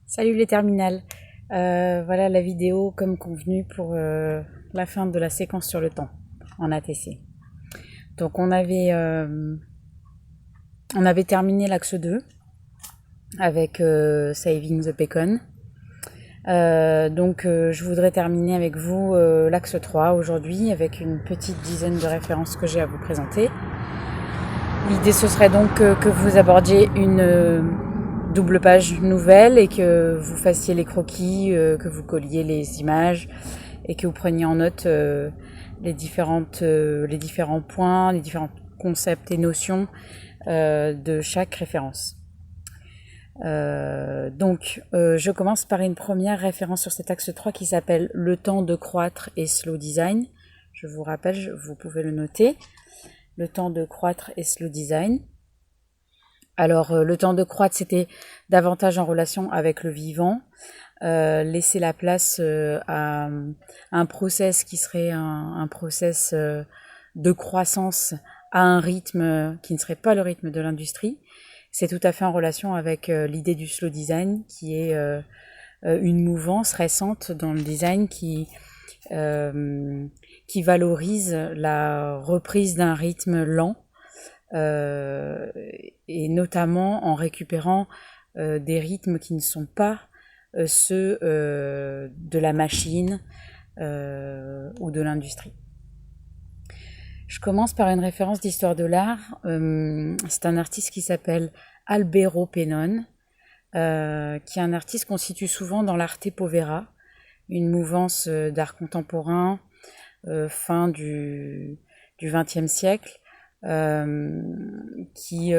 Salut les terminales. Voilà la vidéo comme convenu pour la fin de la séquence sur le temps en ATC. Donc on avait terminé l'axe 2 avec Saving the Bacon. Je voudrais terminer avec vous l'axe 3 aujourd'hui avec une petite dizaine de références que j'ai à vous présenter. L'idée ce serait donc que vous abordiez une double page nouvelle et que vous fassiez les croquis, que vous colliez les images et que vous preniez en note les différents points, les différents concepts et notions de chaque référence. Je commence par une première référence sur cet axe 3 qui s'appelle Le temps de croître et slow design. Je vous rappelle, vous pouvez le noter. Le temps de croître et slow design. Alors, le temps de croître, c'était davantage en relation avec le vivant, laisser la place à un process qui serait un process de croissance à un rythme qui ne serait pas le rythme de l'industrie. C'est tout à fait en relation avec l'idée du slow design, qui est une mouvance récente dans le design qui valorise la reprise d'un rythme lent, et notamment en récupérant des rythmes qui ne sont pas ceux de la machine ou de l'industrie. Je commence par une référence d'histoire de l'art. C'est un artiste qui s'appelle Albero Pennon, qui est un artiste qu'on situe souvent dans l'arte povera, une mouvance d'art contemporain fin du XXe siècle, qui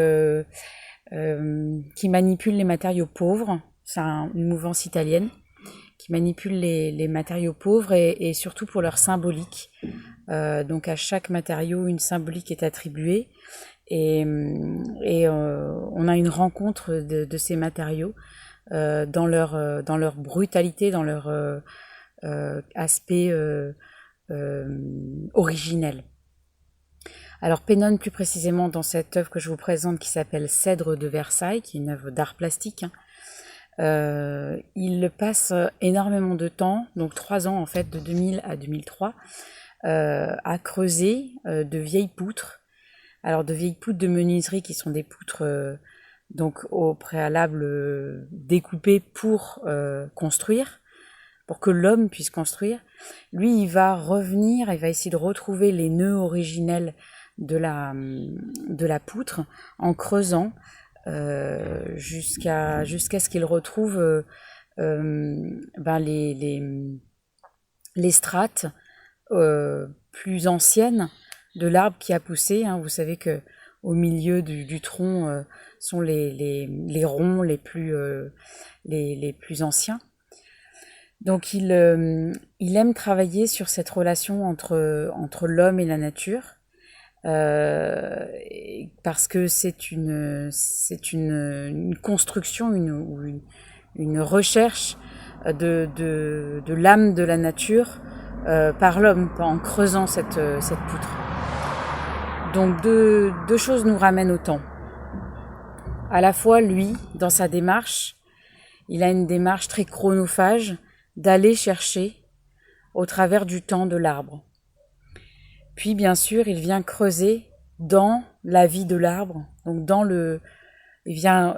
manipule les matériaux pauvres. C'est une mouvance italienne qui manipule les matériaux pauvres et surtout pour leur symbolique. Donc à chaque matériau, une symbolique est attribuée et on a une rencontre de ces matériaux dans leur brutalité, dans leur aspect originel. Alors Pennon, plus précisément dans cette œuvre que je vous présente qui s'appelle Cèdre de Versailles, qui est une œuvre d'art plastique, il passe énormément de temps, donc 3 ans en fait, de 2000 à 2003, à creuser de vieilles poutres. Alors de vieilles poutres de menuiserie qui sont des poutres donc au préalable découpées pour construire, pour que l'homme puisse construire. Lui, il va revenir, il va essayer de retrouver les nœuds originels de la poutre en creusant jusqu'à ce qu'il retrouve les strates plus anciennes de l'arbre qui a poussé. Vous savez que au milieu du tronc sont les ronds les plus anciens. Donc il aime travailler sur cette relation entre l'homme et la nature, parce que c'est une construction, une recherche de l'âme de la nature par l'homme en creusant cette poutre. Donc deux choses nous ramènent au temps. À la fois, lui, dans sa démarche, il a une démarche très chronophage d'aller chercher au travers du temps de l'arbre. Puis, bien sûr, il vient creuser dans la vie de l'arbre, donc il vient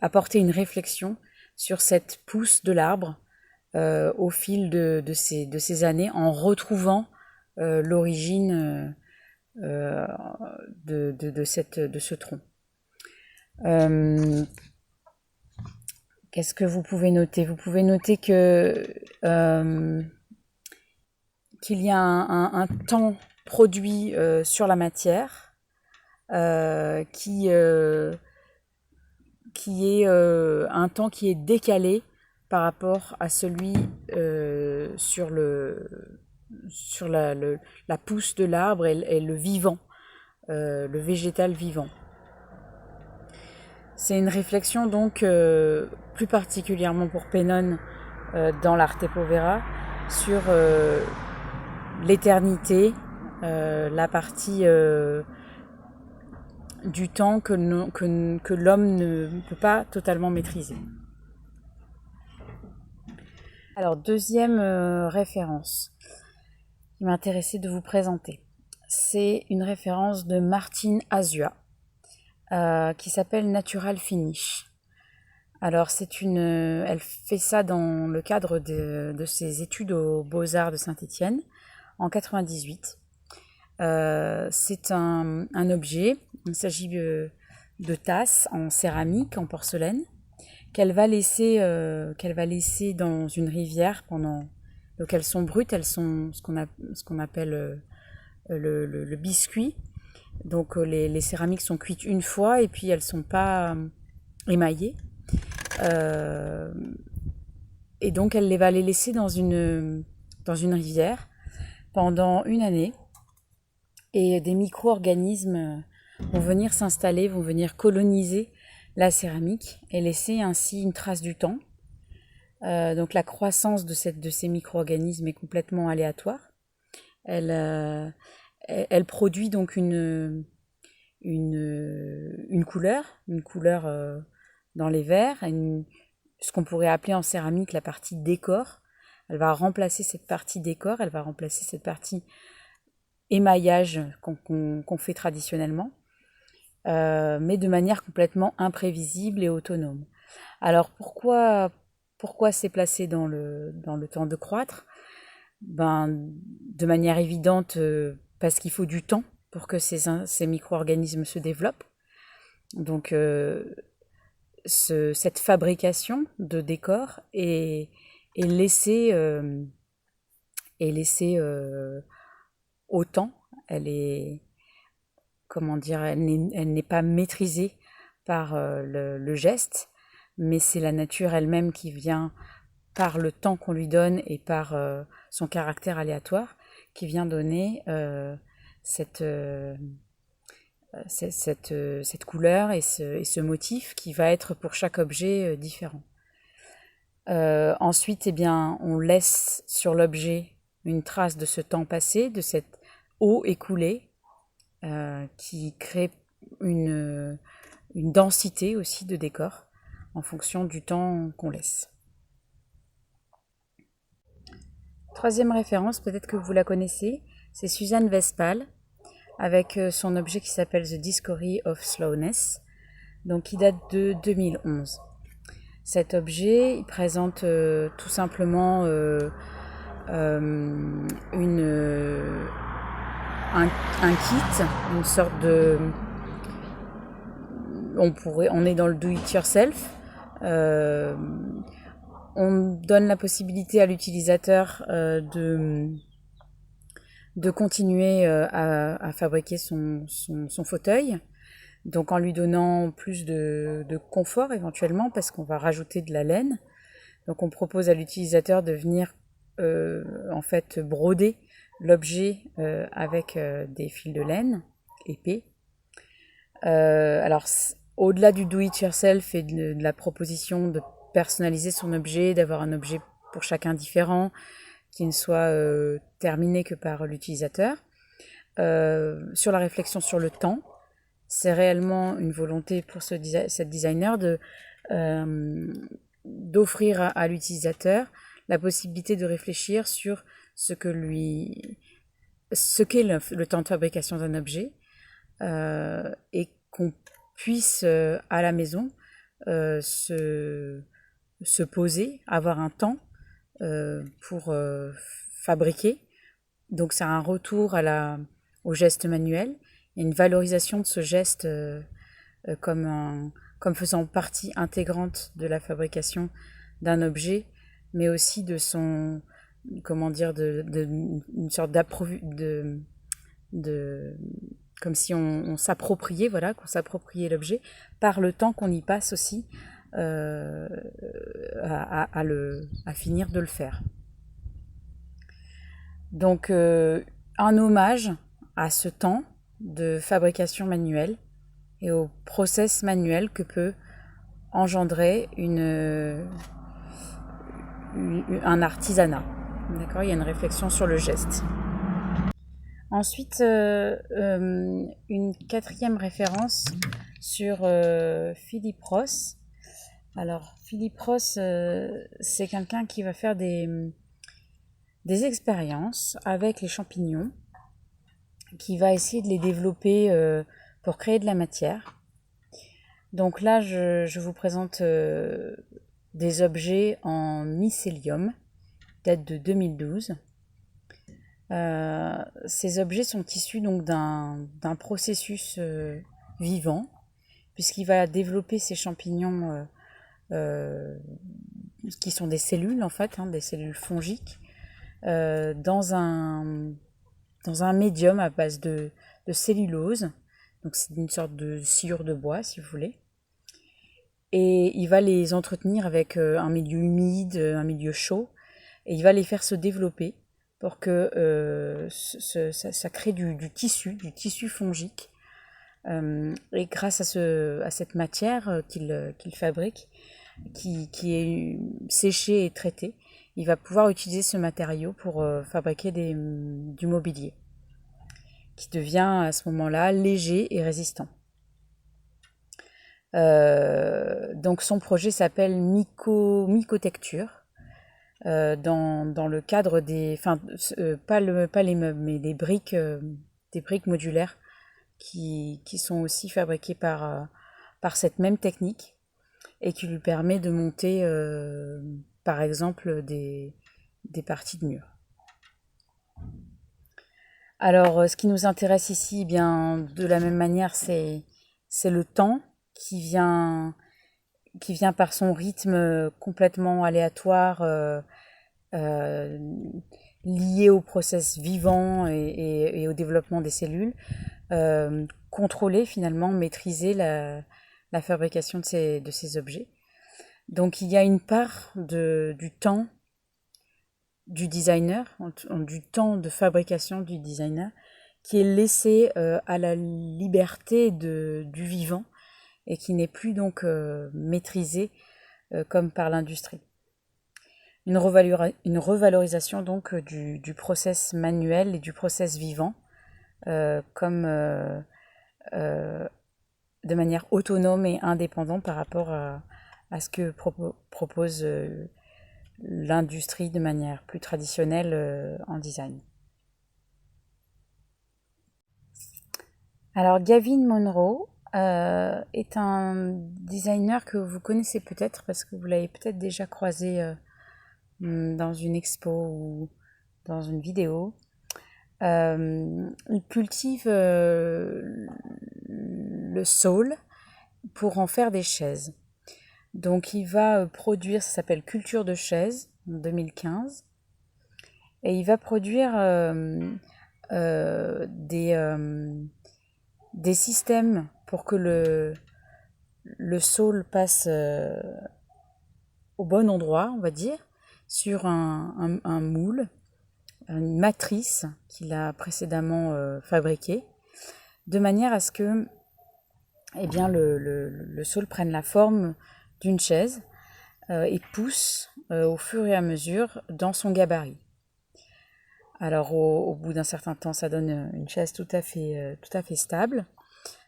apporter une réflexion sur cette pousse de l'arbre au fil de ces années, en retrouvant l'origine de ce tronc. Qu'est-ce que vous pouvez noter ? Vous pouvez noter que qu'il y a un temps produit sur la matière qui est un temps qui est décalé par rapport à celui sur la pousse de l'arbre et le vivant, le végétal vivant. C'est une réflexion donc plus particulièrement pour Pennon dans l'arte povera sur l'éternité, la partie du temps que l'homme ne peut pas totalement maîtriser. Alors, deuxième référence qui m'intéressait de vous présenter. C'est une référence de Martine Azua qui s'appelle Natural Finish. Alors, elle fait ça dans le cadre de ses études aux Beaux-Arts de Saint-Étienne en 98. C'est un objet, il s'agit de tasses en céramique, en porcelaine, qu'elle va laisser dans une rivière pendant. Donc elles sont brutes, elles sont ce qu'on appelle le biscuit. Donc les céramiques sont cuites une fois et puis elles sont pas émaillées. Et donc elle va les laisser dans une rivière pendant une année. Et des micro-organismes vont venir s'installer, vont venir coloniser la céramique et laisser ainsi une trace du temps. Donc la croissance de ces micro-organismes est complètement aléatoire. Elle produit donc une couleur dans les verres, ce qu'on pourrait appeler en céramique la partie décor. Elle va remplacer cette partie décor, elle va remplacer cette partie émaillage qu'on fait traditionnellement, mais de manière complètement imprévisible et autonome. Alors pourquoi c'est placé dans le temps de croître ? De manière évidente, parce qu'il faut du temps pour que ces micro-organismes se développent. Donc cette fabrication de décor est laissée au temps. Elle n'est pas maîtrisée par le geste, mais c'est la nature elle-même qui vient, par le temps qu'on lui donne et par son caractère aléatoire, qui vient donner cette couleur et ce motif qui va être pour chaque objet différent. Ensuite, on laisse sur l'objet une trace de ce temps passé, de cette eau écoulée, qui crée une densité aussi de décor en fonction du temps qu'on laisse. Troisième référence, peut-être que vous la connaissez, c'est Suzanne Vespal avec son objet qui s'appelle The Discovery of Slowness, donc qui date de 2011. Cet objet, il présente tout simplement un kit, une sorte de... On est dans le do-it-yourself. On donne la possibilité à l'utilisateur de continuer à fabriquer son fauteuil, donc en lui donnant plus de confort éventuellement, parce qu'on va rajouter de la laine. Donc on propose à l'utilisateur de venir broder l'objet avec des fils de laine épais. Alors au-delà du do-it-yourself et de la proposition de personnaliser son objet, d'avoir un objet pour chacun différent, qui ne soit terminé que par l'utilisateur. Sur la réflexion sur le temps, c'est réellement une volonté pour cette designer d'offrir à l'utilisateur la possibilité de réfléchir sur ce qu'est le temps de fabrication d'un objet, et qu'on puisse à la maison se poser, avoir un temps pour fabriquer. Donc c'est un retour au geste manuel, et une valorisation de ce geste comme faisant partie intégrante de la fabrication d'un objet, mais aussi de son, une sorte comme si on s'appropriait, qu'on s'appropriait l'objet par le temps qu'on y passe aussi à finir de le faire. Donc un hommage à ce temps de fabrication manuelle et au process manuel que peut engendrer un artisanat. D'accord, il y a une réflexion sur le geste. Ensuite, une quatrième référence sur Philip Ross, Alors, Philippe Ross, c'est quelqu'un qui va faire des expériences avec les champignons, qui va essayer de les développer pour créer de la matière. Donc là, je vous présente des objets en mycélium, date de 2012. Ces objets sont issus donc d'un processus vivant, puisqu'il va développer ces champignons qui sont des cellules en fait, des cellules fongiques, dans un médium à base de cellulose. Donc c'est une sorte de sciure de bois si vous voulez. Et il va les entretenir avec un milieu humide, un milieu chaud, et il va les faire se développer pour que ça crée du tissu fongique. Et grâce à cette matière qu'il fabrique, qui est séchée et traitée, il va pouvoir utiliser ce matériau pour fabriquer du mobilier, qui devient à ce moment-là léger et résistant. Donc son projet s'appelle Mycotecture. Dans le cadre pas les meubles, mais des briques modulaires qui sont aussi fabriquées par cette même technique et qui lui permet de monter, par exemple, des parties de mur. Alors, ce qui nous intéresse ici, eh bien, de la même manière, c'est le temps qui vient par son rythme complètement aléatoire, lié au process vivant et au développement des cellules, contrôler finalement, maîtriser la fabrication de ces objets. Donc il y a une part du temps du designer, du temps de fabrication du designer, qui est laissé à la liberté du vivant et qui n'est plus donc maîtrisé comme par l'industrie. Une revalorisation donc du process manuel et du process vivant comme de manière autonome et indépendante par rapport à ce que propose l'industrie de manière plus traditionnelle en design. Alors Gavin Monroe est un designer que vous connaissez peut-être parce que vous l'avez peut-être déjà croisé dans une expo ou dans une vidéo. Il cultive le saule pour en faire des chaises. Donc il va produire, ça s'appelle Culture de chaises en 2015, et il va produire des systèmes pour que le saule passe au bon endroit, on va dire, sur un moule, une matrice qu'il a précédemment fabriquée, de manière à ce que le saule prenne la forme d'une chaise et pousse au fur et à mesure dans son gabarit. Alors au bout d'un certain temps, ça donne une chaise tout à fait stable.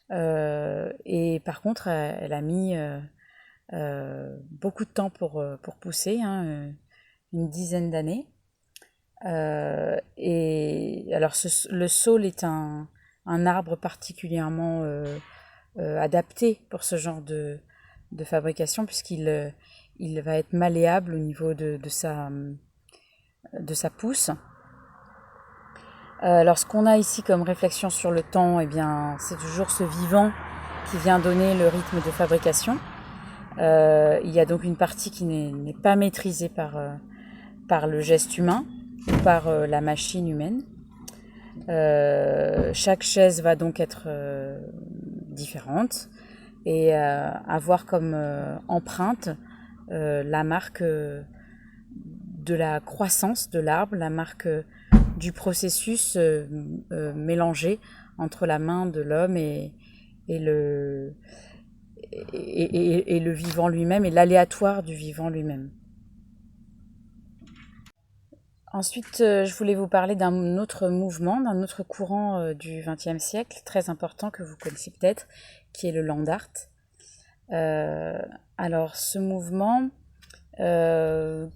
Et par contre, elle a mis beaucoup de temps pour pousser, une dizaine d'années. Et alors le saule est un arbre particulièrement adapté pour ce genre de fabrication, puisqu'il va être malléable au niveau de sa pousse. Alors ce qu'on a ici comme réflexion sur le temps, c'est toujours ce vivant qui vient donner le rythme de fabrication. Il y a donc une partie qui n'est pas maîtrisée par le geste humain ou par la machine humaine. Chaque chaise va donc être différente et avoir comme empreinte la marque de la croissance de l'arbre, la marque du processus mélangé entre la main de l'homme et le vivant lui-même, et l'aléatoire du vivant lui-même. Ensuite, je voulais vous parler d'un autre mouvement, d'un autre courant du XXe siècle, très important que vous connaissez peut-être, qui est le land art. Alors ce mouvement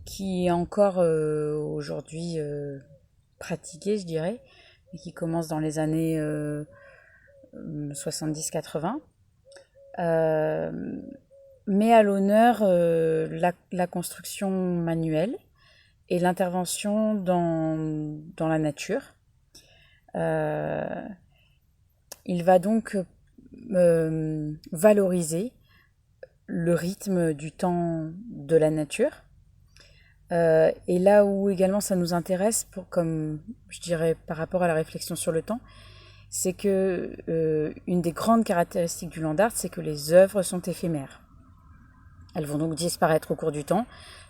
qui est encore aujourd'hui pratiqué, je dirais, et qui commence dans les années 70-80, met à l'honneur la construction manuelle et l'intervention dans la nature. Il va donc valoriser le rythme du temps de la nature. Et là où également ça nous intéresse, comme je dirais par rapport à la réflexion sur le temps, c'est que une des grandes caractéristiques du land art, c'est que les œuvres sont éphémères. Elles vont donc disparaître au cours du temps.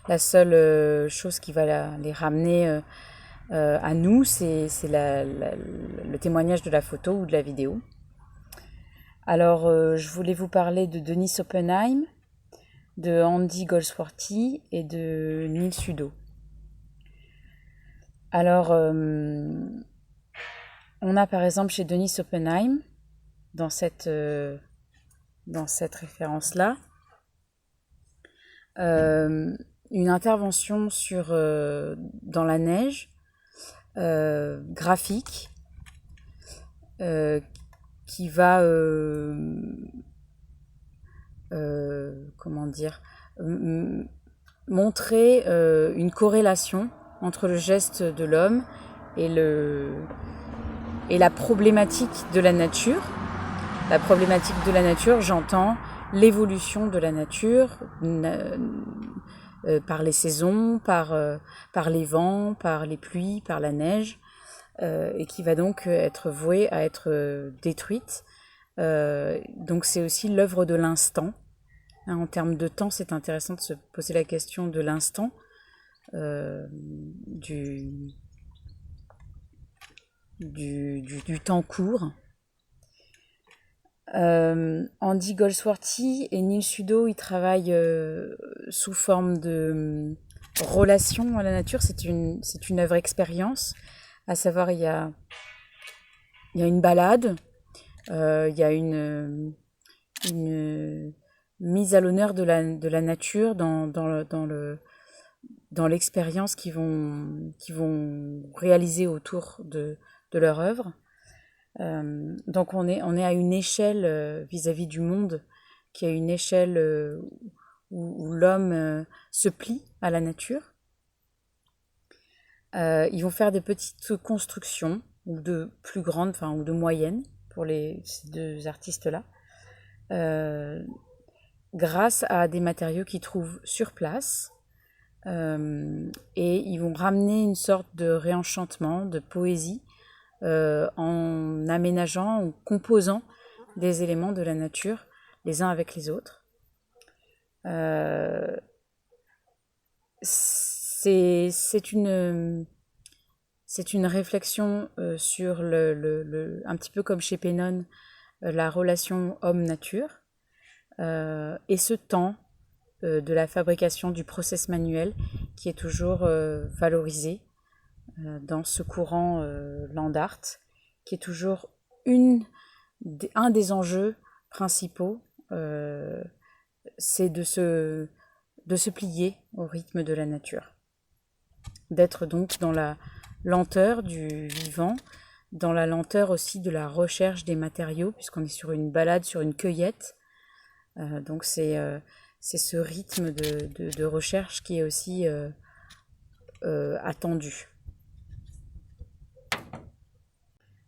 La seule chose qui va les ramener à nous, c'est le témoignage de la photo ou de la vidéo. Alors, je voulais vous parler de Denis Oppenheim, de Andy Goldsworthy et de Neil Sudo. Alors, on a par exemple chez Denis Oppenheim, dans cette référence-là, une intervention dans la neige, graphique, qui va montrer une corrélation entre le geste de l'homme et la problématique de la nature. La problématique de la nature, j'entends l'évolution de la nature par les saisons, par les vents, par les pluies, par la neige, et qui va donc être vouée à être détruite. Donc c'est aussi l'œuvre de l'instant. En termes de temps, c'est intéressant de se poser la question de l'instant, du temps court. Andy Goldsworthy et Neil Sudo, ils travaillent sous forme de relation à la nature. C'est une œuvre expérience, à savoir il y a une balade, il y a une mise à l'honneur de la nature dans l'expérience qu'ils vont réaliser autour de leur œuvre. Donc on est à une échelle vis-à-vis du monde, qui est une échelle où l'homme se plie à la nature. Ils vont faire des petites constructions, ou de plus grandes, ou de moyennes, pour ces deux artistes-là, grâce à des matériaux qu'ils trouvent sur place. Et ils vont ramener une sorte de réenchantement, de poésie, en aménageant ou composant des éléments de la nature les uns avec les autres. C'est une réflexion sur un petit peu comme chez Pennon, la relation homme-nature, et ce temps de la fabrication du process manuel qui est toujours valorisé dans ce courant land art, qui est toujours un des enjeux principaux, c'est de se plier au rythme de la nature, d'être donc dans la lenteur du vivant, dans la lenteur aussi de la recherche des matériaux, puisqu'on est sur une balade, sur une cueillette. Donc c'est ce rythme de recherche qui est aussi attendu.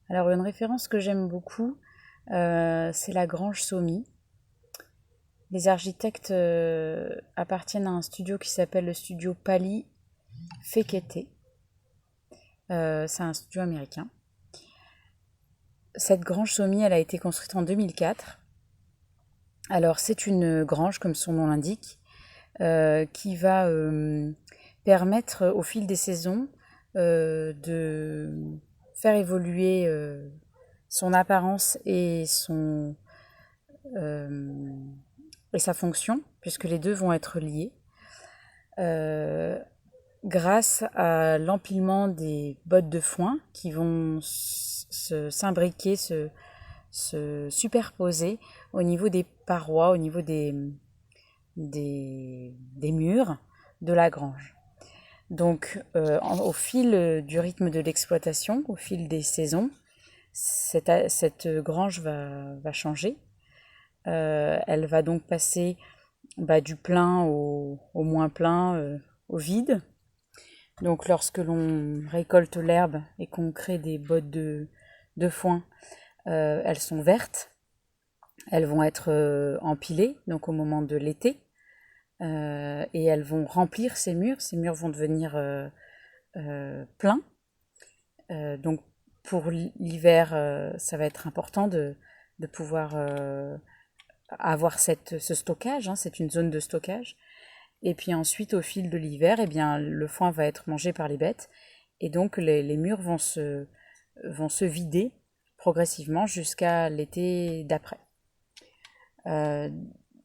Alors une référence que j'aime beaucoup, c'est la Grange Sommy. Les architectes appartiennent à un studio qui s'appelle le studio Pali Fekete. C'est un studio américain. Cette Grange Sommy, elle a été construite en 2004. Alors c'est une grange, comme son nom l'indique, qui va permettre au fil des saisons de faire évoluer son apparence et sa fonction, puisque les deux vont être liés, grâce à l'empilement des bottes de foin qui vont s'imbriquer, se superposer au niveau des parois, au niveau des murs de la grange. Donc, au fil du rythme de l'exploitation, au fil des saisons, cette grange va changer. Elle va donc passer du plein au moins plein, au vide. Donc, lorsque l'on récolte l'herbe et qu'on crée des bottes de foin, elles sont vertes. Elles vont être empilées, donc au moment de l'été. Et elles vont remplir ces murs. Ces murs vont devenir pleins. Donc pour l'hiver, ça va être important de pouvoir avoir ce stockage. C'est une zone de stockage. Et puis ensuite, au fil de l'hiver, eh bien, le foin va être mangé par les bêtes. Et donc les murs vont se vider progressivement jusqu'à l'été d'après.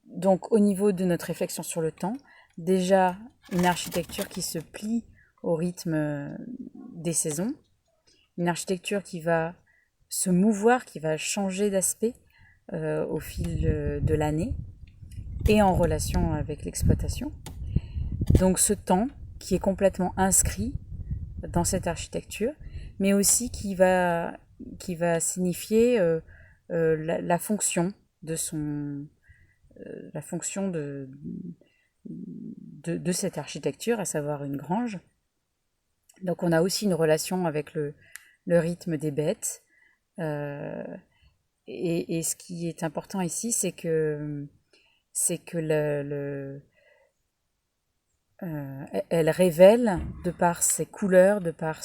Donc au niveau de notre réflexion sur le temps, déjà une architecture qui se plie au rythme des saisons, une architecture qui va se mouvoir, qui va changer d'aspect au fil de l'année et en relation avec l'exploitation. Donc ce temps qui est complètement inscrit dans cette architecture, mais aussi qui va signifier la fonction de cette architecture, à savoir une grange. Donc on a aussi une relation avec le rythme des bêtes. Et ce qui est important ici, c'est que elle révèle, de par ses couleurs, de par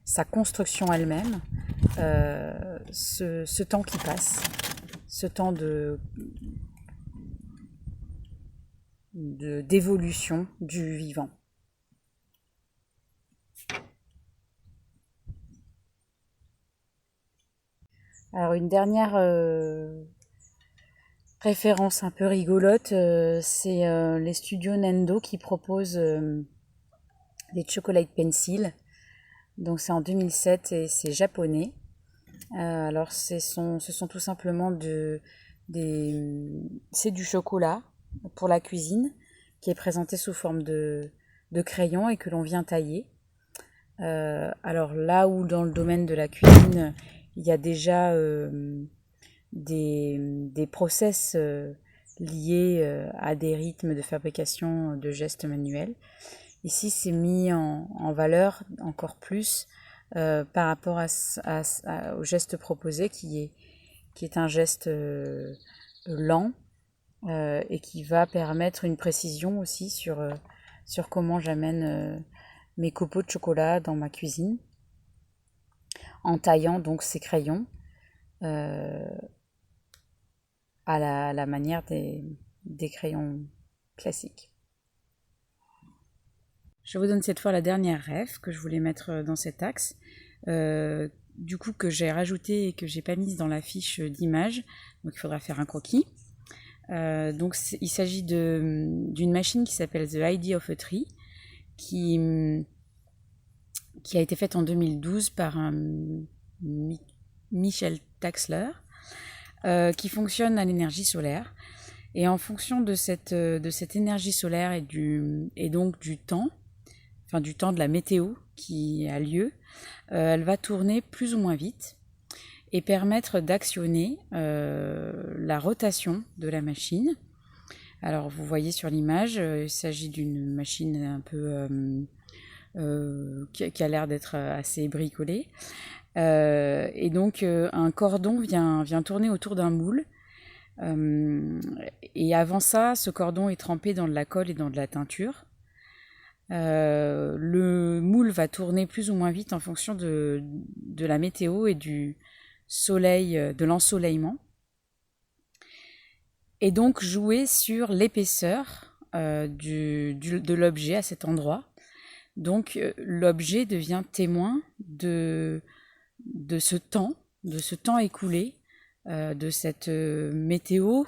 sa construction elle-même, ce temps qui passe, ce temps d'évolution du vivant. Alors une dernière référence un peu rigolote, c'est les studios Nendo qui proposent des chocolate pencils. Donc c'est en 2007 et c'est japonais. Alors ce sont tout simplement c'est du chocolat pour la cuisine qui est présenté sous forme de crayon et que l'on vient tailler. Alors là où dans le domaine de la cuisine, il y a déjà des process liés à des rythmes de fabrication de gestes manuels. Ici, c'est mis en valeur encore plus par rapport au geste proposé qui est un geste lent et qui va permettre une précision aussi sur comment j'amène mes copeaux de chocolat dans ma cuisine en taillant donc ces crayons à la manière des crayons classiques. Je vous donne cette fois la dernière ref que je voulais mettre dans cet axe, du coup que j'ai rajouté et que j'ai pas mise dans la fiche d'image, donc il faudra faire un croquis. Donc il s'agit d'une machine qui s'appelle The Idea of a Tree, qui a été faite en 2012 par Michel Taxler, qui fonctionne à l'énergie solaire. Et en fonction de cette énergie solaire et donc du temps de la météo qui a lieu, elle va tourner plus ou moins vite et permettre d'actionner la rotation de la machine. Alors vous voyez sur l'image, il s'agit d'une machine un peu qui a l'air d'être assez bricolée. Et donc un cordon vient tourner autour d'un moule. Et avant ça, ce cordon est trempé dans de la colle et dans de la teinture. Le moule va tourner plus ou moins vite en fonction de la météo et du soleil, de l'ensoleillement. Et donc jouer sur l'épaisseur de l'objet à cet endroit. Donc l'objet devient témoin de ce temps écoulé, de cette météo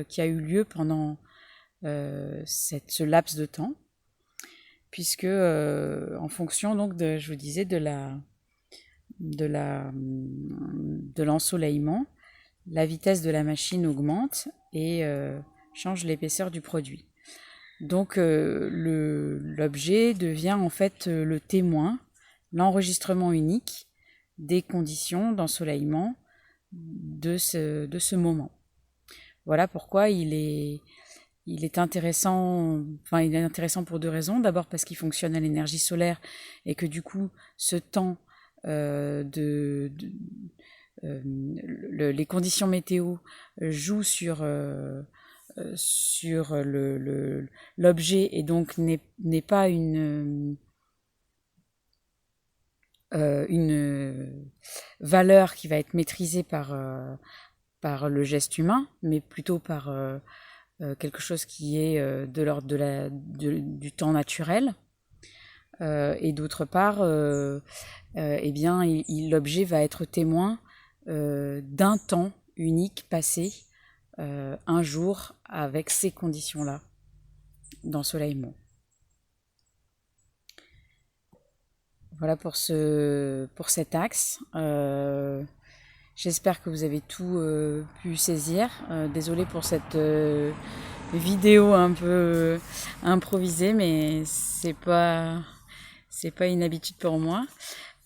qui a eu lieu pendant ce laps de temps, puisque en fonction donc je vous disais de de l'ensoleillement, la vitesse de la machine augmente et change l'épaisseur du produit. Donc l'objet devient en fait le témoin, l'enregistrement unique des conditions d'ensoleillement de ce moment. Voilà pourquoi il est intéressant, il est intéressant pour deux raisons. D'abord parce qu'il fonctionne à l'énergie solaire et que du coup, ce temps les conditions météo jouent sur l'objet et donc n'est pas une valeur qui va être maîtrisée par le geste humain, mais plutôt par quelque chose qui est de l'ordre du temps naturel. Et d'autre part, eh bien, l'objet va être témoin d'un temps unique passé un jour avec ces conditions-là d'ensoleillement. Voilà pour cet axe. J'espère que vous avez tout pu saisir. Désolée pour cette vidéo un peu improvisée, mais c'est pas une habitude pour moi.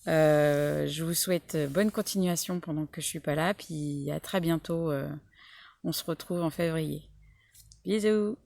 Je vous souhaite bonne continuation pendant que je suis pas là, puis à très bientôt. On se retrouve en février. Bisous!